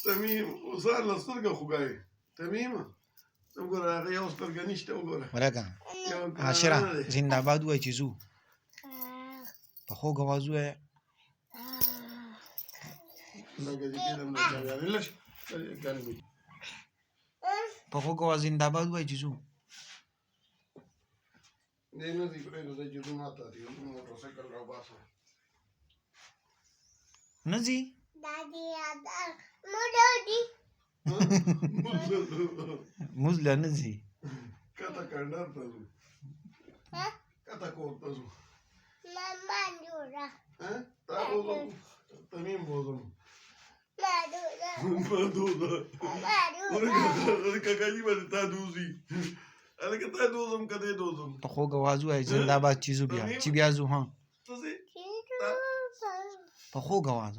تمیم وصار لسترګه خوګای تمیم وګوره هغه یو سترګه نشته وګوره ورکه عاشره زنده باد وای چې زو په خوږ आवाज وای لکه چې کېدم نه چاویانې لږ ګرمي په خوږ आवाज زنده باد وای چې زو دی نه دی پرېږده چې زه ماته دی موټرسایکل راوباسم نه ځي موز لا نه ځي کته کنډر ته ځو کته کور ته ځو تا بوزم تمیم بوزم ما دوزه کاکاجي باندې تا دوزي هلکه تا دوزم که دی دوزم په خوږ आवाज وای زنده باد چې زو بیا چې بیا زو ها څه په خوږ आवाज